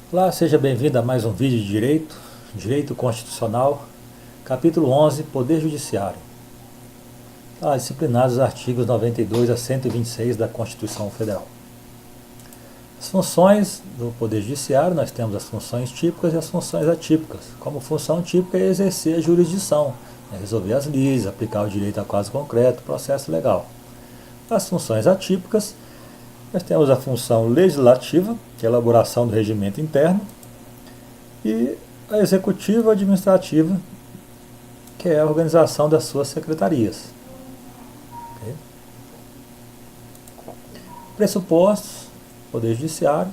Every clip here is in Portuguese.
Olá, seja bem-vindo a mais um vídeo de Direito Constitucional, capítulo 11, Poder Judiciário. Disciplinados os artigos 92 a 126 da Constituição Federal. As funções do Poder Judiciário, nós temos as funções típicas e as funções atípicas. Como função típica é exercer a jurisdição, resolver as lides, aplicar o direito a caso concreto, processo legal. As funções atípicas, nós temos a função legislativa, que é a elaboração do regimento interno, e a executiva administrativa, que é a organização das suas secretarias. Okay? Pressupostos, Poder Judiciário,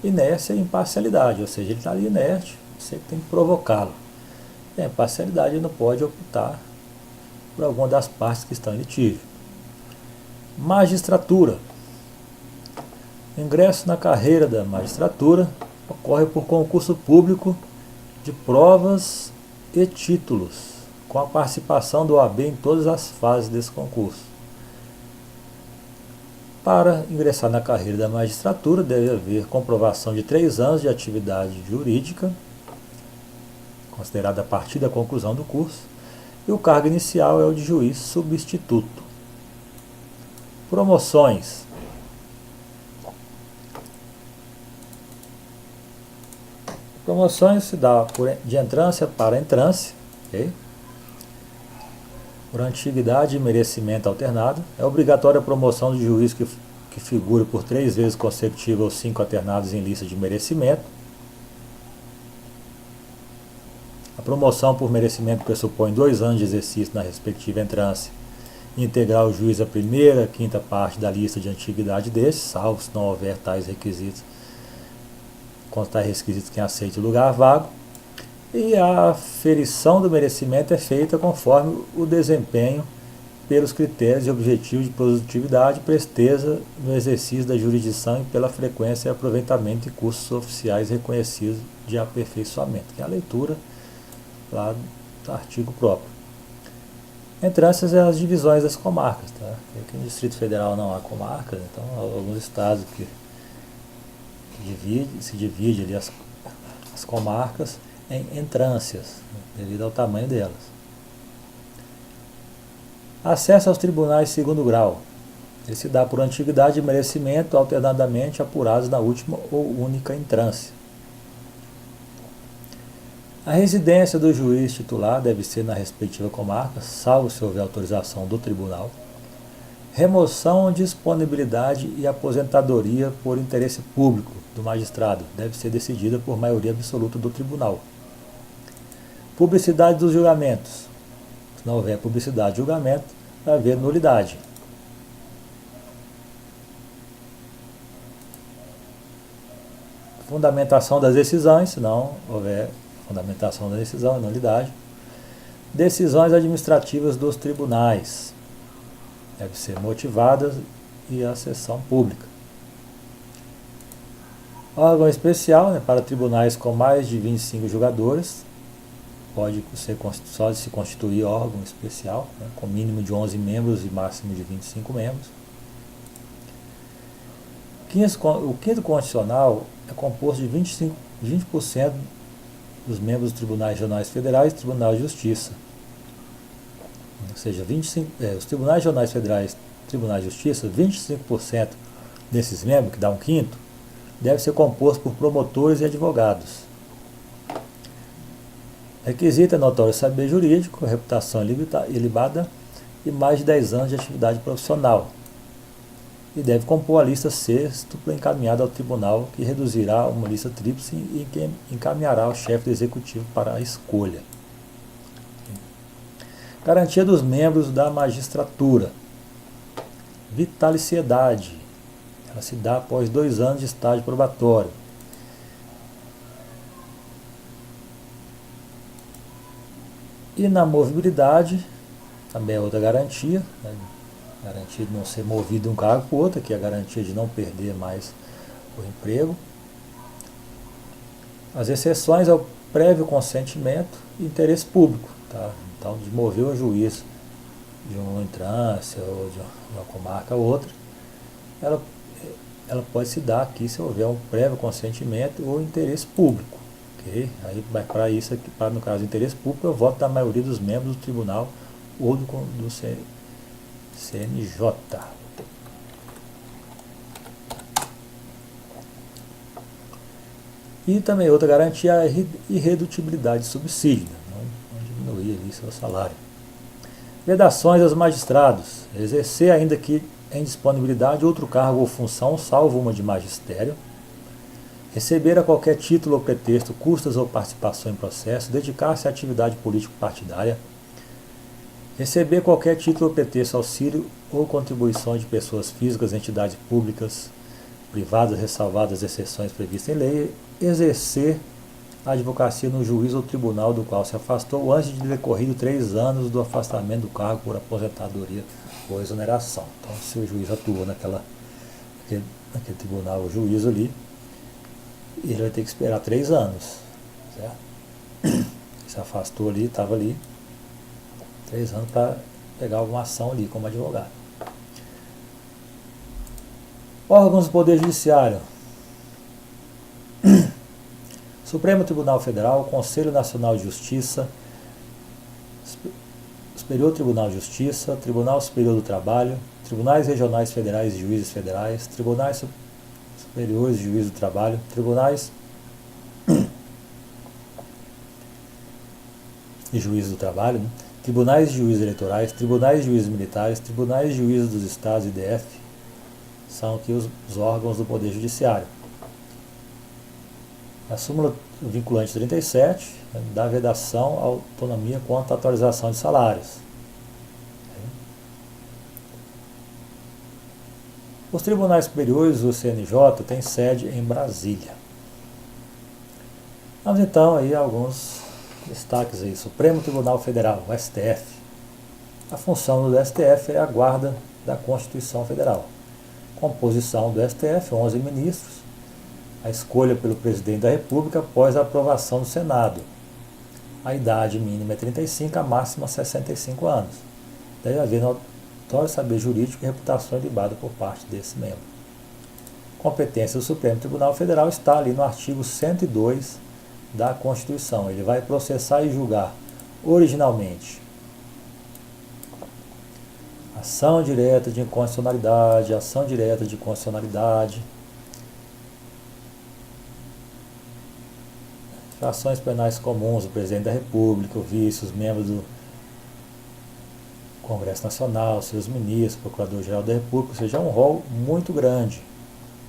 inércia e imparcialidade, ou seja, ele está ali inerte, você tem que provocá-lo. E a imparcialidade, ele não pode optar por alguma das partes que estão em litígio. Magistratura. O ingresso na carreira da magistratura ocorre por concurso público de provas e títulos, com a participação do OAB em todas as fases desse concurso. Para ingressar na carreira da magistratura, deve haver comprovação de 3 anos de atividade jurídica, considerada a partir da conclusão do curso, e o cargo inicial é o de juiz substituto. Promoções. Promoções se dá de entrância para entrância, okay? Por antiguidade e merecimento alternado. É obrigatória a promoção de juiz que figure por 3 vezes consecutivas ou 5 alternados em lista de merecimento. A promoção por merecimento pressupõe 2 anos de exercício na respectiva entrância e integrar o juiz a primeira, quinta parte da lista de antiguidade desse, salvo se não houver tais requisitos, constar requisitos que aceite o lugar vago, e a aferição do merecimento é feita conforme o desempenho pelos critérios e objetivos de produtividade, presteza no exercício da jurisdição e pela frequência e aproveitamento de cursos oficiais reconhecidos de aperfeiçoamento, que é a leitura lá do artigo próprio. Entrâncias é as divisões das comarcas, tá? Aqui no Distrito Federal não há comarcas, então alguns estados que se divide ali as comarcas em entrâncias, devido ao tamanho delas. Acesso aos tribunais de segundo grau. Ele se dá por antiguidade e merecimento, alternadamente apurados na última ou única entrância. A residência do juiz titular deve ser na respectiva comarca, salvo se houver autorização do tribunal. Remoção, disponibilidade e aposentadoria por interesse público do magistrado deve ser decidida por maioria absoluta do tribunal. Publicidade dos julgamentos. Se não houver publicidade de julgamento, vai haver nulidade. Fundamentação das decisões, se não houver fundamentação da decisão, é nulidade. Decisões administrativas dos tribunais. Deve ser motivadas e a sessão pública. Órgão especial, para tribunais com mais de 25 julgadores, pode só se constituir órgão especial, com mínimo de 11 membros e máximo de 25 membros. O quinto constitucional é composto de 20% dos membros dos tribunais regionais federais e Tribunal de Justiça. Ou seja, os tribunais regionais federais e Tribunal de Justiça, 25% desses membros, que dá um quinto, deve ser composto por promotores e advogados. Requisito é notório saber jurídico, reputação ilibada e mais de 10 anos de atividade profissional. E deve compor a lista sextupla encaminhada ao tribunal, que reduzirá uma lista tríplice e que encaminhará ao chefe do executivo para a escolha. Garantia dos membros da magistratura. Vitaliciedade. Ela se dá após 2 anos de estágio probatório. Inamovibilidade, também é outra garantia, garantia de não ser movido de um cargo para o outro, que é a garantia de não perder mais o emprego. As exceções ao prévio consentimento e interesse público, tá? Então, de mover o juiz de uma entrância ou de uma comarca a outra, ela ela pode se dar aqui se houver um prévio consentimento ou interesse público. Okay? Aí, para isso, aqui, no caso do interesse público, é o voto da maioria dos membros do tribunal ou do CNJ. E também outra garantia é a irredutibilidade de subsídio, não diminuir ali seu salário. Vedações aos magistrados: exercer, ainda que em disponibilidade, outro cargo ou função, salvo uma de magistério. Receber a qualquer título ou pretexto custas ou participação em processo. Dedicar-se à atividade político-partidária. Receber qualquer título ou pretexto auxílio ou contribuição de pessoas físicas, entidades públicas, privadas, ressalvadas exceções previstas em lei. Exercer a advocacia no juiz ou tribunal do qual se afastou antes de decorrido 3 anos do afastamento do cargo por aposentadoria ou exoneração. Então, se o juiz atuou naquele tribunal, o juiz ali, ele vai ter que esperar 3 anos, certo? Se afastou ali, estava ali 3 anos para pegar alguma ação ali como advogado. Órgãos do Poder Judiciário: Supremo Tribunal Federal, Conselho Nacional de Justiça, Superior Tribunal de Justiça, Tribunal Superior do Trabalho, Tribunais Regionais Federais e Juízes Federais, Tribunais Superiores de Juízo do Trabalho, Tribunais de Juízo do Trabalho, né? Tribunais de Juízes Eleitorais, Tribunais de Juízes Militares, Tribunais de Juízes dos Estados e DF, são aqui os órgãos do Poder Judiciário. A súmula vinculante 37 dá vedação à autonomia quanto à atualização de salários. Os tribunais superiores, o CNJ, tem sede em Brasília. Vamos então aí a alguns destaques aí. Supremo Tribunal Federal, o STF. A função do STF é a guarda da Constituição Federal. Composição do STF, 11 ministros. A escolha pelo presidente da República após a aprovação do Senado. A idade mínima é 35, a máxima 65 anos. Deve haver notório saber jurídico e reputação ilibada por parte desse membro. Competência do Supremo Tribunal Federal está ali no artigo 102 da Constituição. Ele vai processar e julgar originalmente ação direta de inconstitucionalidade, ação direta de constitucionalidade, ações penais comuns do presidente da República, o vice, os membros do Congresso Nacional, seus ministros, Procurador-Geral da República, ou seja, é um rol muito grande.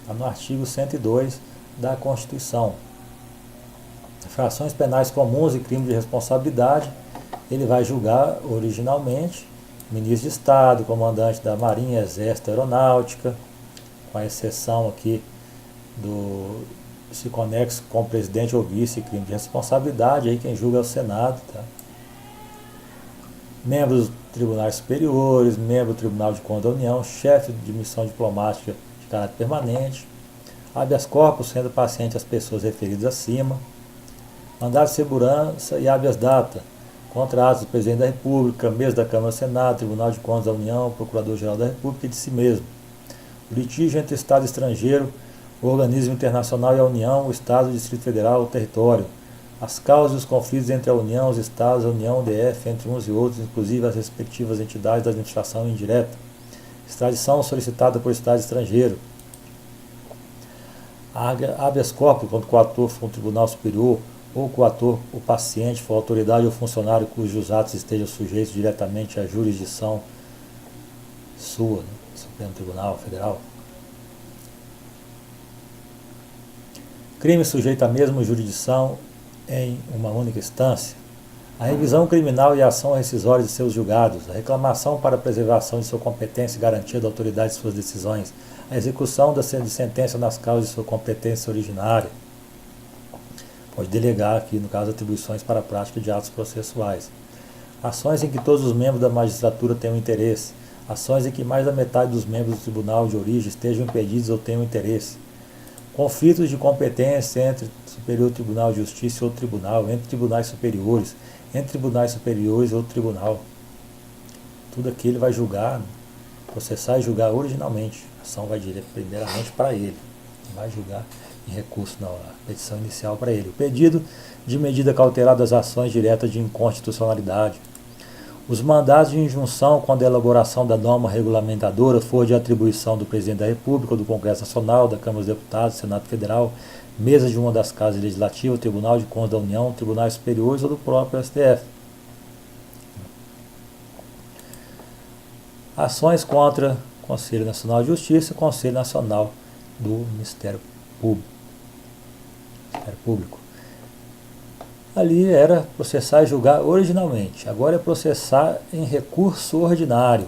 Está no artigo 102 da Constituição. Infrações penais comuns e crime de responsabilidade, ele vai julgar originalmente ministro de Estado, comandante da Marinha, Exército, Aeronáutica, com a exceção aqui do se conecta com o presidente ou vice, crime de responsabilidade, aí quem julga é o Senado. Tá? Membros dos tribunais superiores, membro do Tribunal de Contas da União, chefe de missão diplomática de caráter permanente, habeas corpus sendo paciente as pessoas referidas acima, mandado de segurança e habeas data, contratos do presidente da República, mesa da Câmara do Senado, Tribunal de Contas da União, Procurador-Geral da República e de si mesmo. O litígio entre Estado e estrangeiro, o organismo internacional e a União, o Estado, o Distrito Federal, o território. As causas e os conflitos entre a União, os Estados, a União, o DF, entre uns e outros, inclusive as respectivas entidades da administração indireta. Extradição solicitada por Estado estrangeiro. Habeas corpus, quando o coator for um tribunal superior, ou o coator, o paciente, for autoridade ou funcionário cujos atos estejam sujeitos diretamente à jurisdição sua, né? Supremo Tribunal Federal. Crime sujeito à mesma jurisdição em uma única instância. A revisão criminal e a ação rescisória de seus julgados. A reclamação para a preservação de sua competência e garantia da autoridade de suas decisões. A execução de sentença nas causas de sua competência originária. Pode delegar aqui, no caso, atribuições para a prática de atos processuais. Ações em que todos os membros da magistratura tenham interesse. Ações em que mais da metade dos membros do tribunal de origem estejam impedidos ou tenham interesse. Conflitos de competência entre Superior Tribunal de Justiça e outro tribunal, entre tribunais superiores e outro tribunal. Tudo aqui ele vai julgar, processar e julgar originalmente. execução vai primeiramente para ele, vai julgar em recurso na petição inicial para ele. O pedido de medida cautelar das ações diretas de inconstitucionalidade. Os mandados de injunção, quando a elaboração da norma regulamentadora for de atribuição do Presidente da República, do Congresso Nacional, da Câmara dos Deputados, Senado Federal, mesa de uma das casas legislativas, Tribunal de Contas da União, Tribunais Superiores ou do próprio STF. Ações contra o Conselho Nacional de Justiça e o Conselho Nacional do Ministério Público. Ali era processar e julgar originalmente, agora é processar em recurso ordinário.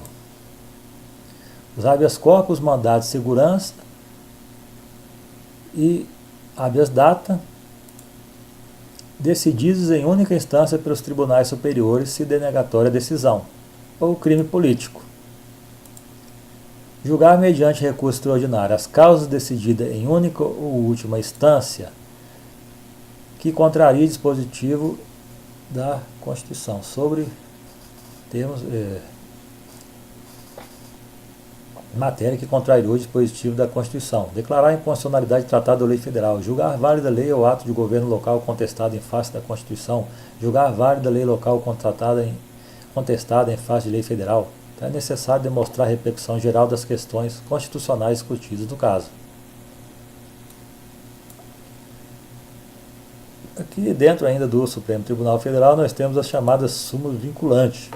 Os habeas corpus, mandados de segurança e habeas data, decididos em única instância pelos tribunais superiores se denegatória a decisão, ou crime político. Julgar mediante recurso extraordinário as causas decididas em única ou última instância que contraria dispositivo da Constituição, sobre termos, matéria que contraria o dispositivo da Constituição, declarar a inconstitucionalidade de tratado ou lei federal, julgar válida lei ou ato de governo local contestado em face da Constituição, julgar válida lei local contestada em face de lei federal. Então é necessário demonstrar a repercussão geral das questões constitucionais discutidas no caso. Aqui dentro ainda do Supremo Tribunal Federal nós temos as chamadas súmulas vinculantes.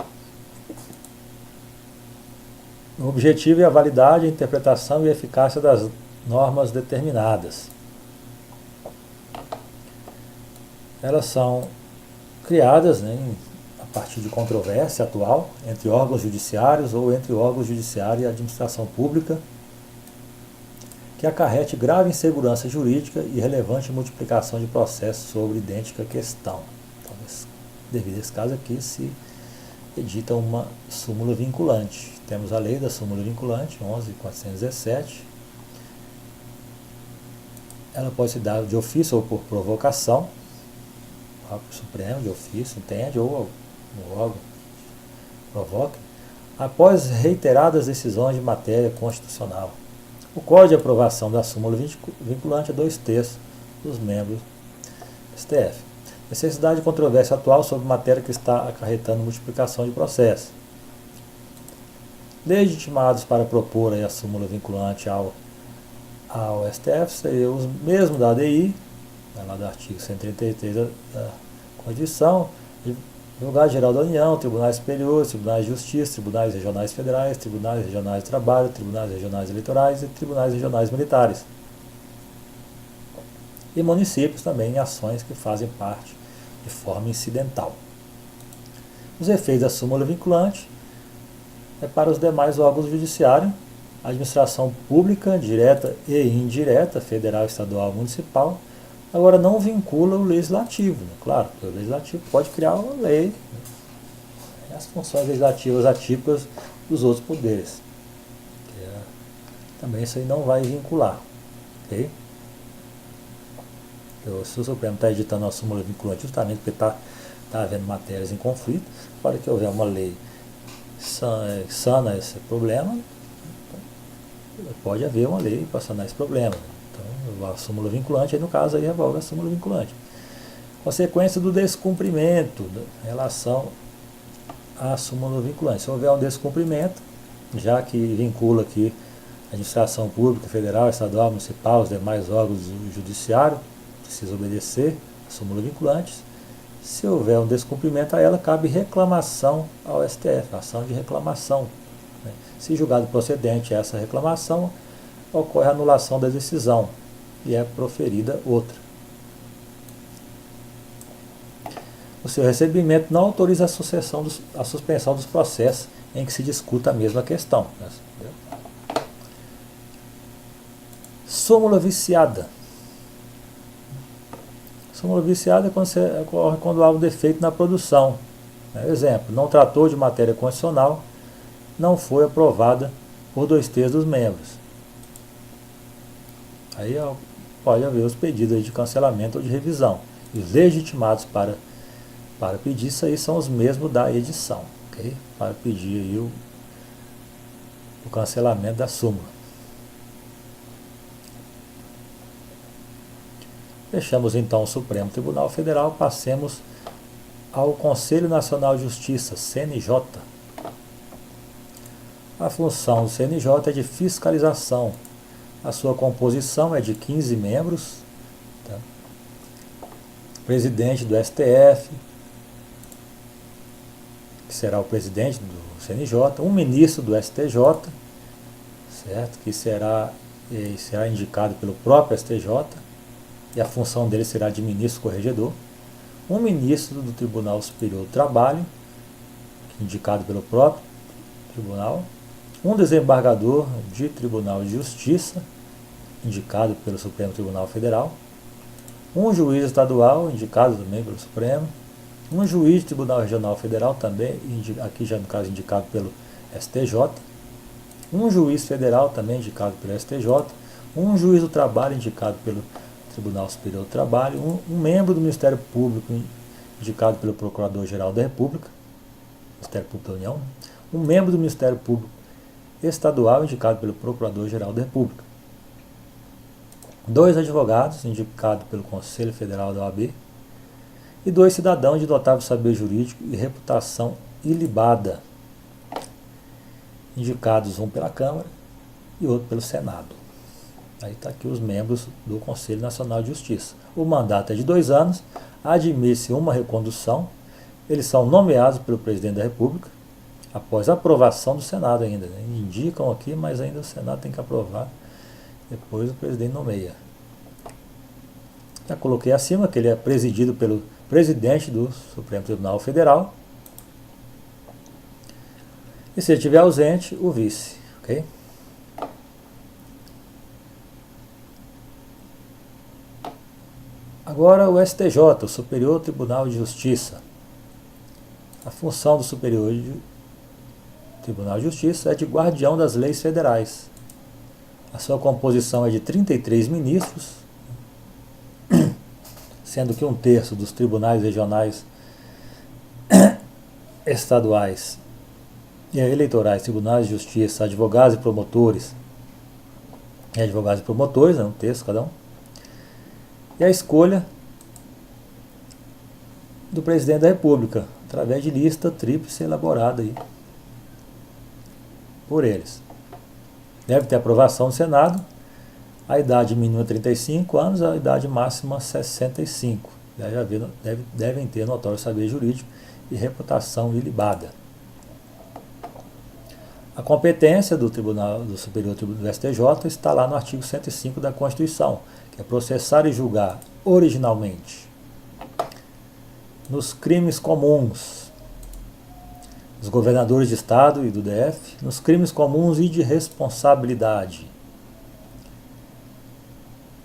O objetivo é a validade, a interpretação e a eficácia das normas determinadas. Elas são criadas, a partir de controvérsia atual entre órgãos judiciários ou entre órgãos judiciários e administração pública, que acarrete grave insegurança jurídica e relevante multiplicação de processos sobre idêntica questão. Então, devido a esse caso aqui, se edita uma súmula vinculante. Temos a lei da súmula vinculante, 11.417. Ela pode ser dada de ofício ou por provocação. O Supremo, de ofício, entende, ou o órgão provoca, após reiteradas decisões de matéria constitucional. O código de aprovação da súmula vinculante é 2/3 dos membros do STF. Necessidade de controvérsia atual sobre matéria que está acarretando multiplicação de processos. Legitimados para propor a súmula vinculante ao STF seriam os mesmos da ADI, lá do artigo 133 da Constituição, Advogado-Geral da União, Tribunais Superiores, Tribunais de Justiça, Tribunais Regionais Federais, Tribunais Regionais de Trabalho, Tribunais Regionais Eleitorais e Tribunais Regionais Militares. E municípios também em ações que fazem parte de forma incidental. Os efeitos da súmula vinculante é para os demais órgãos judiciários, administração pública, direta e indireta, federal, estadual, municipal. Agora não vincula o legislativo, claro, porque o legislativo pode criar uma lei, as funções legislativas atípicas dos outros poderes. Também isso aí não vai vincular. Ok? Se o Supremo está editando uma súmula vinculante justamente porque está havendo matérias em conflito, para que houver uma lei sana esse problema, pode haver uma lei para sanar esse problema. Então, a súmula vinculante, aí no caso, aí revoga a súmula vinculante. Consequência do descumprimento em relação à súmula vinculante. Se houver um descumprimento, já que vincula aqui a administração pública, federal, estadual, municipal, os demais órgãos do judiciário, precisa obedecer a súmula vinculante. Se houver um descumprimento a ela, cabe reclamação ao STF, ação de reclamação. Se julgado procedente essa reclamação, ocorre a anulação da decisão e é proferida outra. O seu recebimento não autoriza a suspensão dos processos em que se discuta a mesma questão. Súmula viciada. Súmula viciada ocorre quando há um defeito na produção. Exemplo, não tratou de matéria constitucional, não foi aprovada por 2/3 dos membros. Aí pode haver os pedidos de cancelamento ou de revisão. E os legitimados para pedir isso aí são os mesmos da edição, ok? Para pedir aí o cancelamento da súmula. Fechamos então o Supremo Tribunal Federal, passemos ao Conselho Nacional de Justiça, CNJ. A função do CNJ é de fiscalização. A sua composição é de 15 membros, tá? Presidente do STF, que será o presidente do CNJ, um ministro do STJ, certo? Que será indicado pelo próprio STJ, e a função dele será de ministro corregedor, um ministro do Tribunal Superior do Trabalho, indicado pelo próprio tribunal, um desembargador de Tribunal de Justiça, indicado pelo Supremo Tribunal Federal, um juiz estadual, indicado também pelo Supremo, um juiz de Tribunal Regional Federal, também, aqui já no caso indicado pelo STJ, um juiz federal, também indicado pelo STJ, um juiz do trabalho, indicado pelo Tribunal Superior do Trabalho, um membro do Ministério Público, indicado pelo Procurador-Geral da República, Ministério Público da União, um membro do Ministério Público Estadual, indicado pelo Procurador-Geral da República, 2 advogados, indicados pelo Conselho Federal da OAB, e 2 cidadãos de notável saber jurídico e reputação ilibada, indicados um pela Câmara e outro pelo Senado. Aí está aqui os membros do Conselho Nacional de Justiça. O mandato é de 2 anos, admite-se uma recondução, eles são nomeados pelo Presidente da República, após a aprovação do Senado ainda, né? Indicam aqui, mas ainda o Senado tem que aprovar, depois o Presidente nomeia. Já coloquei acima que ele é presidido pelo Presidente do Supremo Tribunal Federal, e se ele estiver ausente, o vice, ok? Agora o STJ, o Superior Tribunal de Justiça. A função do Superior Tribunal de Justiça é de guardião das leis federais. A sua composição é de 33 ministros, sendo que 1/3 dos tribunais regionais, estaduais e eleitorais, tribunais de justiça, advogados e promotores, né, 1/3 cada um, e a escolha do Presidente da República, através de lista tríplice elaborada aí por eles. Deve ter aprovação do Senado, a idade mínima 35 anos, a idade máxima 65. Devem ter notório saber jurídico e reputação ilibada. A competência do Tribunal do Superior do STJ está lá no artigo 105 da Constituição, que é processar e julgar originalmente nos crimes comuns dos governadores de Estado e do DF, nos crimes comuns e de responsabilidade,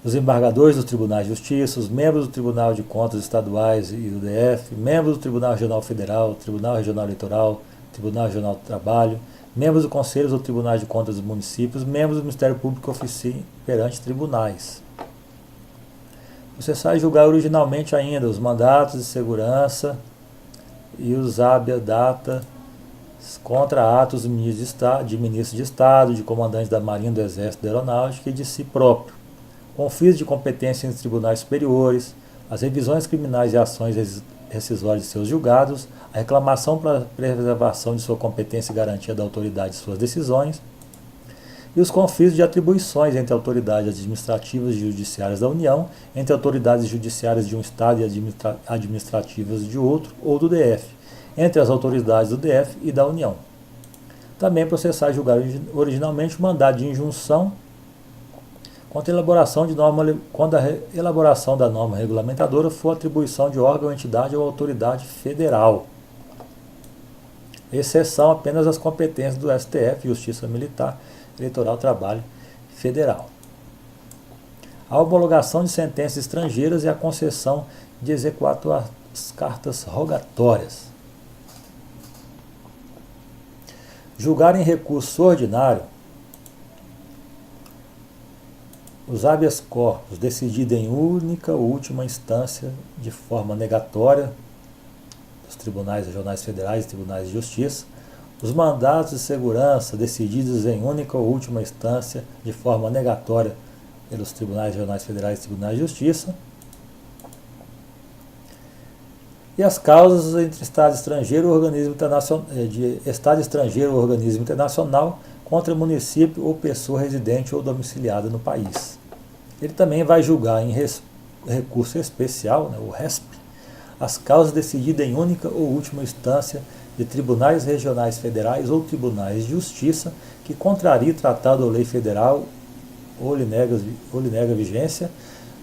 os embargadores dos tribunais de justiça, os membros do Tribunal de Contas Estaduais e do DF, membros do Tribunal Regional Federal, Tribunal Regional Eleitoral, Tribunal Regional do Trabalho, membros do Conselho do Tribunal de Contas dos Municípios, membros do Ministério Público que oficiem perante tribunais. Processar e julgar originalmente ainda os mandatos de segurança e os habeas data contra atos de ministros de Estado, de comandantes da Marinha, do Exército, da Aeronáutica e de si próprio, conflitos de competência entre tribunais superiores, as revisões criminais e ações rescisórias de seus julgados, a reclamação para preservação de sua competência e garantia da autoridade de suas decisões, e os conflitos de atribuições entre autoridades administrativas e judiciárias da União, entre autoridades judiciárias de um Estado e administrativas de outro, ou do DF, entre as autoridades do DF e da União. Também processar e julgar originalmente o mandado de injunção quando a elaboração da norma regulamentadora for atribuição de órgão, entidade ou autoridade federal. Exceção apenas as competências do STF, Justiça Militar, Eleitoral, Trabalho Federal. A homologação de sentenças estrangeiras e a concessão de exequatur às cartas rogatórias. Julgar em recurso ordinário os habeas corpus decidido em única ou última instância de forma negatória dos tribunais regionais federais e tribunais de justiça, os mandatos de segurança decididos em única ou última instância de forma negatória pelos tribunais regionais federais e tribunais de justiça, e as causas entre Estado estrangeiro e organismo internacional, contra município ou pessoa residente ou domiciliada no país. Ele também vai julgar em recurso especial, né, o RESP, as causas decididas em única ou última instância de tribunais regionais federais ou tribunais de justiça que contraria tratado ou lei federal ou lhe nega vigência,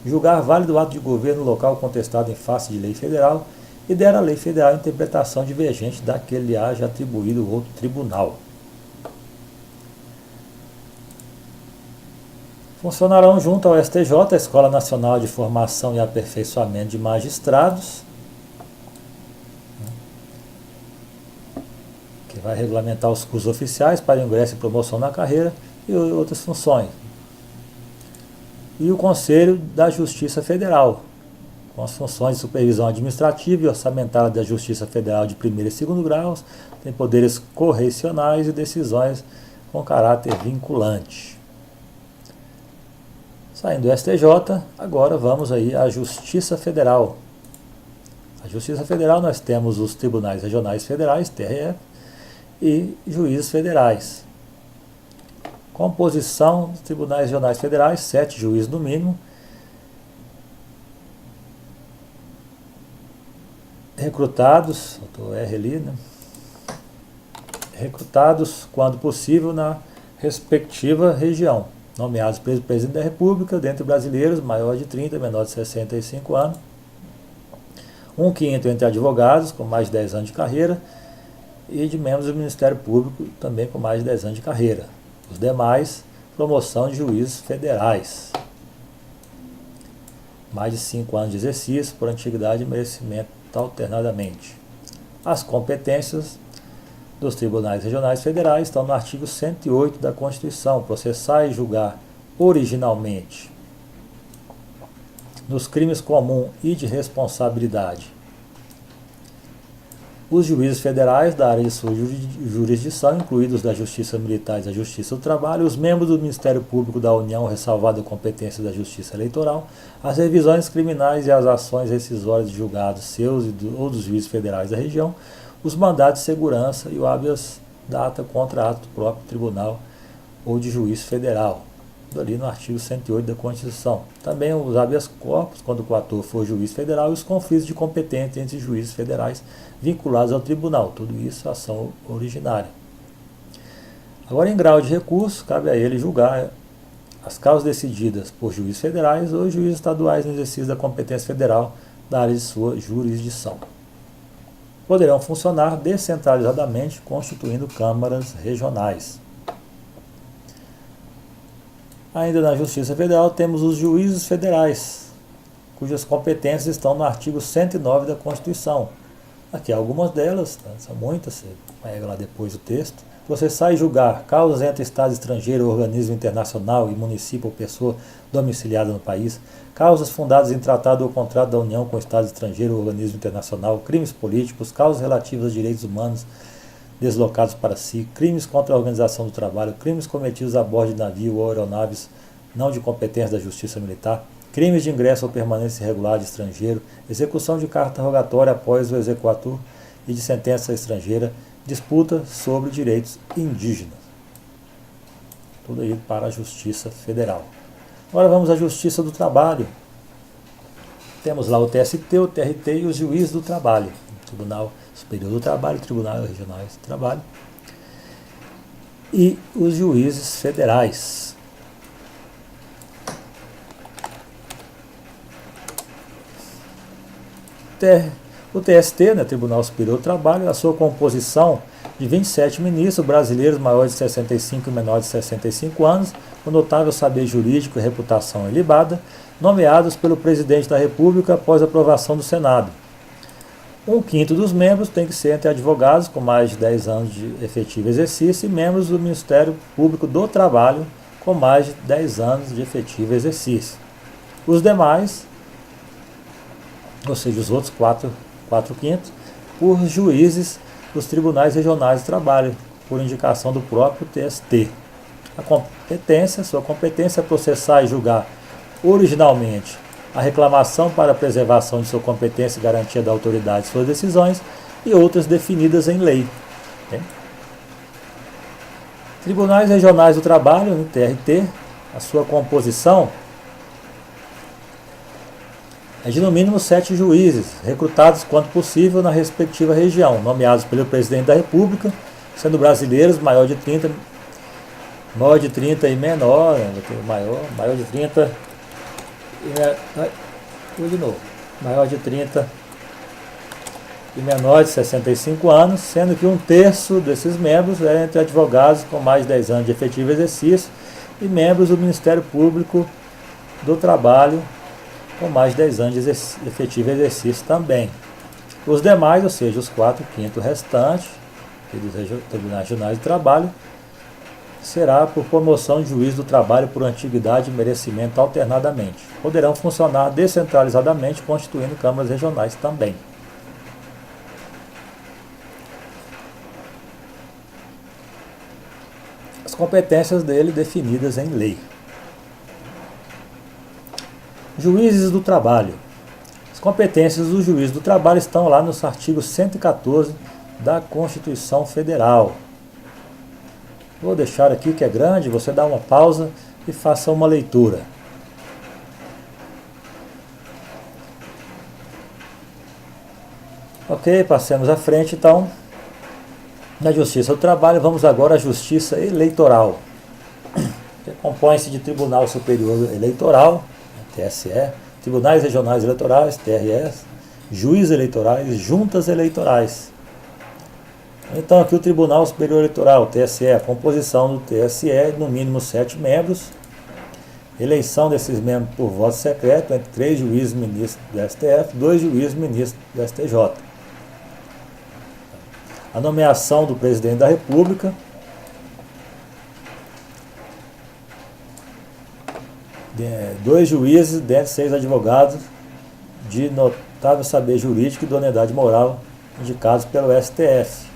julgar válido o ato de governo local contestado em face de lei federal e der à lei federal interpretação divergente da que lhe haja atribuído outro tribunal. Funcionarão junto ao STJ, a Escola Nacional de Formação e Aperfeiçoamento de Magistrados, que vai regulamentar os cursos oficiais para ingresso e promoção na carreira e outras funções. E o Conselho da Justiça Federal, com as funções de supervisão administrativa e orçamentária da Justiça Federal de primeiro e segundo graus, tem poderes correcionais e decisões com caráter vinculante. Saindo do STJ, agora vamos aí à Justiça Federal. A Justiça Federal nós temos os Tribunais Regionais Federais, TRF, e juízes federais. Composição dos Tribunais Regionais Federais, 7 juízes no mínimo. Recrutados, botou R ali, né? Recrutados, quando possível, na respectiva região. Nomeados pelo Presidente da República, dentre brasileiros, maior de 30, menor de 65 anos. 1/5 entre advogados, com mais de 10 anos de carreira, e de membros do Ministério Público, também com mais de 10 anos de carreira. Os demais, promoção de juízes federais. Mais de 5 anos de exercício, por antiguidade e merecimento alternadamente. As competências dos tribunais regionais federais estão no artigo 108 da Constituição, processar e julgar originalmente nos crimes comuns e de responsabilidade os juízes federais da área de sua jurisdição, incluídos da Justiça Militar e da Justiça do Trabalho, os membros do Ministério Público da União, ressalvado a competência da Justiça Eleitoral, as revisões criminais e as ações rescisórias de julgados seus ou dos juízes federais da região, os mandados de segurança e o habeas data contra ato do próprio tribunal ou de juiz federal, ali no artigo 108 da Constituição. Também os habeas corpus, quando o ator for juiz federal, e os conflitos de competência entre juízes federais vinculados ao tribunal. Tudo isso é ação originária. Agora, em grau de recurso, cabe a ele julgar as causas decididas por juízes federais ou juízes estaduais no exercício da competência federal da área de sua jurisdição. Poderão funcionar descentralizadamente, constituindo câmaras regionais. Ainda na Justiça Federal temos os juízes federais, cujas competências estão no artigo 109 da Constituição. Aqui algumas delas, tá? São muitas, você pega lá depois o texto. Processar e julgar causas entre Estado estrangeiro, organismo internacional e município ou pessoa domiciliada no país, causas fundadas em tratado ou contrato da União com Estado estrangeiro ou organismo internacional, crimes políticos, causas relativas a direitos humanos deslocados para si, crimes contra a organização do trabalho, crimes cometidos a bordo de navio ou aeronaves não de competência da Justiça Militar, crimes de ingresso ou permanência irregular de estrangeiro, execução de carta rogatória após o exequatur e de sentença estrangeira, disputa sobre direitos indígenas. Tudo aí para a Justiça Federal. Agora vamos à Justiça do Trabalho. Temos lá o TST, o TRT e os juízes do trabalho. Tribunal Superior do Trabalho, Tribunal Regional do Trabalho e os juízes federais. O TST, né, Tribunal Superior do Trabalho, a sua composição de 27 ministros brasileiros maiores de 65 e menores de 65 anos, com notável saber jurídico e reputação ilibada, nomeados pelo Presidente da República após aprovação do Senado. 1/5 dos membros tem que ser entre advogados com mais de 10 anos de efetivo exercício e membros do Ministério Público do Trabalho com mais de 10 anos de efetivo exercício. Os demais, ou seja, os outros 4/5, por juízes dos tribunais regionais de trabalho, por indicação do próprio TST. Sua competência é processar e julgar originalmente a reclamação para a preservação de sua competência e garantia da autoridade de suas decisões e outras definidas em lei. Okay? Tribunais Regionais do Trabalho, no TRT, a sua composição é de no mínimo 7 juízes, recrutados quanto possível na respectiva região, nomeados pelo Presidente da República, sendo brasileiros maior de 30 e menor, maior de 30 maior de 30 e menor de 65 anos, sendo que 1/3 desses membros é entre advogados com mais de 10 anos de efetivo exercício e membros do Ministério Público do Trabalho com mais de 10 anos de efetivo exercício também. Os demais, ou seja, os 4/5 restantes, dos tribunais regionais de trabalho, será por promoção de juiz do trabalho por antiguidade e merecimento alternadamente. Poderão funcionar descentralizadamente, constituindo câmaras regionais também. As competências dele definidas em lei. Juízes do trabalho. As competências do juiz do trabalho estão lá nos artigos 114 da Constituição Federal. Vou deixar aqui que é grande, você dá uma pausa e faça uma leitura. Ok, passemos à frente então. Na Justiça do Trabalho, vamos agora à Justiça Eleitoral, que compõe-se de Tribunal Superior Eleitoral, TSE, Tribunais Regionais Eleitorais, TRS, Juízes Eleitorais, Juntas Eleitorais. Então aqui o Tribunal Superior Eleitoral, TSE, a composição do TSE, no mínimo 7 membros, eleição desses membros por voto secreto entre 3 juízes ministros do STF, 2 juízes ministros do STJ. A nomeação do Presidente da República, dois juízes dentre 6 advogados de notável saber jurídico e idoneidade moral indicados pelo STF.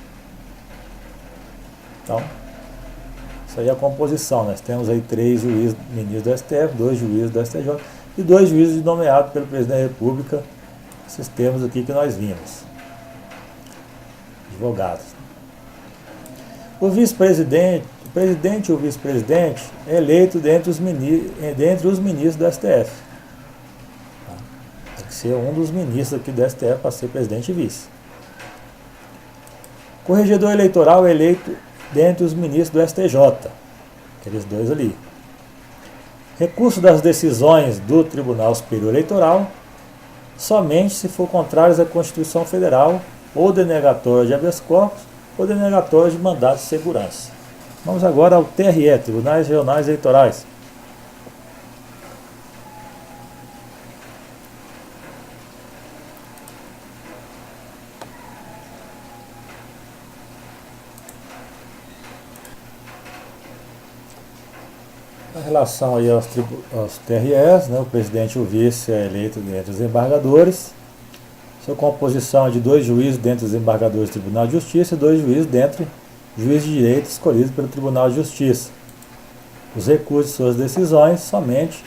Então, isso aí é a composição. Nós temos aí 3 juízes ministros do STF, 2 juízes do STJ e 2 juízes nomeados pelo Presidente da República, esses termos aqui que nós vimos. Advogados. O vice-presidente, o presidente e o vice-presidente é eleito dentre os ministros do STF. Tem que ser um dos ministros aqui do STF para ser presidente e vice. Corregedor eleitoral é eleito dentre os ministros do STJ, aqueles 2 ali. Recurso das decisões do Tribunal Superior Eleitoral somente se for contrários à Constituição Federal ou denegatória de habeas corpus ou denegatória de mandato de segurança. Vamos agora ao TRE, Tribunais Regionais Eleitorais. Em relação aí aos TREs, né, o presidente e o vice é eleito dentre os embargadores. Sua composição é de 2 juízes dentre os embargadores do Tribunal de Justiça e 2 juízes dentre juízes de direito escolhidos pelo Tribunal de Justiça. Os recursos de suas decisões somente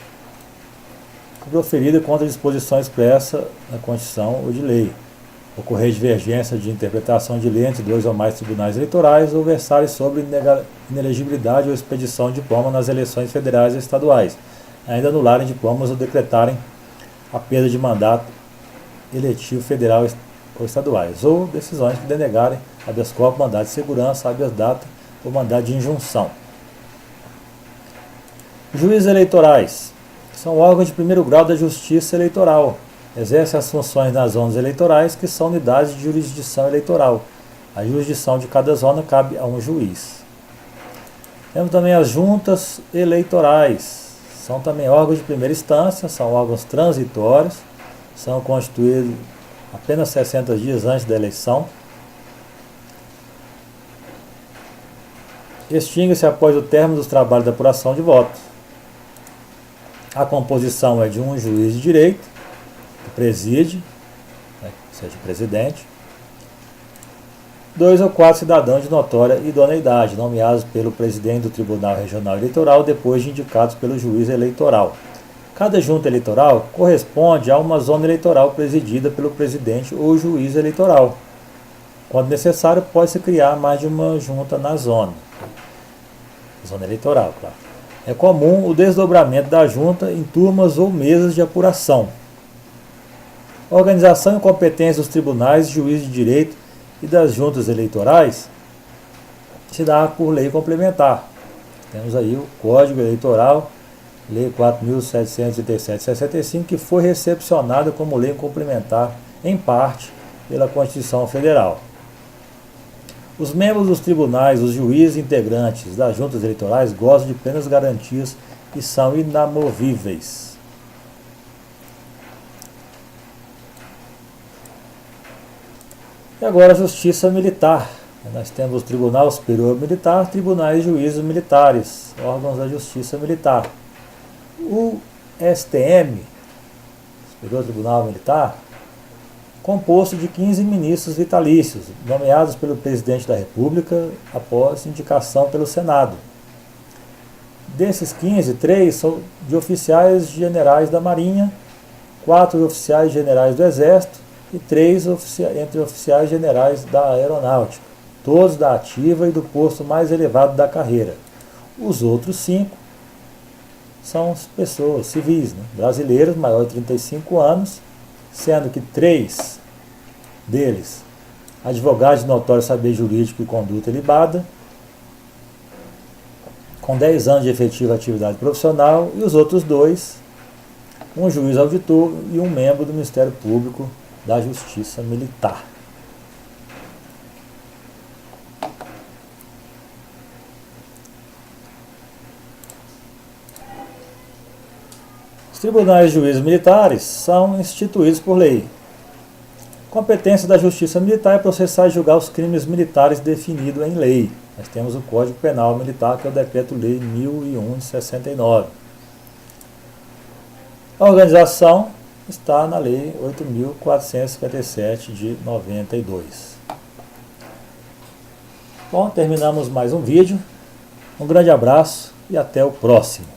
proferida contra disposição expressa na Constituição ou de lei. Ocorrer divergência de interpretação de lei entre 2 ou mais tribunais eleitorais ou versarem sobre inelegibilidade ou expedição de diploma nas eleições federais e estaduais, ainda anularem diplomas ou decretarem a perda de mandato eletivo federal ou estaduais, ou decisões que denegarem habeas corpus, mandado de segurança, habeas data ou mandado de injunção. Juízes eleitorais são órgãos de primeiro grau da Justiça Eleitoral. Exercem as funções nas zonas eleitorais, que são unidades de jurisdição eleitoral. A jurisdição de cada zona cabe a um juiz. Temos também as juntas eleitorais. São também órgãos de primeira instância, são órgãos transitórios, são constituídos apenas 60 dias antes da eleição. Extingue-se após o término dos trabalhos de apuração de votos. A composição é de um juiz de direito, que preside, ou seja, presidente, 2 ou 4 cidadãos de notória idoneidade, nomeados pelo presidente do Tribunal Regional Eleitoral, depois de indicados pelo juiz eleitoral. Cada junta eleitoral corresponde a uma zona eleitoral presidida pelo presidente ou juiz eleitoral. Quando necessário, pode-se criar mais de uma junta na zona eleitoral, claro. É comum o desdobramento da junta em turmas ou mesas de apuração. A organização e competência dos tribunais, juízes de direito e das juntas eleitorais se dá por lei complementar. Temos aí o Código Eleitoral, Lei 4.737/65, que foi recepcionada como lei complementar, em parte, pela Constituição Federal. Os membros dos tribunais, os juízes integrantes das juntas eleitorais gozam de plenas garantias e são inamovíveis. E agora a Justiça Militar. Nós temos o Tribunal Superior Militar, tribunais e juízes militares, órgãos da Justiça Militar. O STM, Superior Tribunal Militar, composto de 15 ministros vitalícios, nomeados pelo Presidente da República após indicação pelo Senado. Desses 15, 3 são de oficiais generais da Marinha, 4 de oficiais generais do Exército e 3 entre oficiais generais da Aeronáutica, todos da ativa e do posto mais elevado da carreira. Os outros 5 são pessoas civis, brasileiros, maior de 35 anos, sendo que 3 deles, advogados de notório saber jurídico e conduta ilibada, com 10 anos de efetiva atividade profissional, e os outros 2, um juiz auditor e um membro do Ministério Público da Justiça Militar. Os tribunais e juízes militares são instituídos por lei. Competência da Justiça Militar é processar e julgar os crimes militares definidos em lei. Nós temos o Código Penal Militar, que é o Decreto-Lei 1001 de 69. A organização está na Lei 8.457 de 92. Bom, terminamos mais um vídeo. Um grande abraço e até o próximo.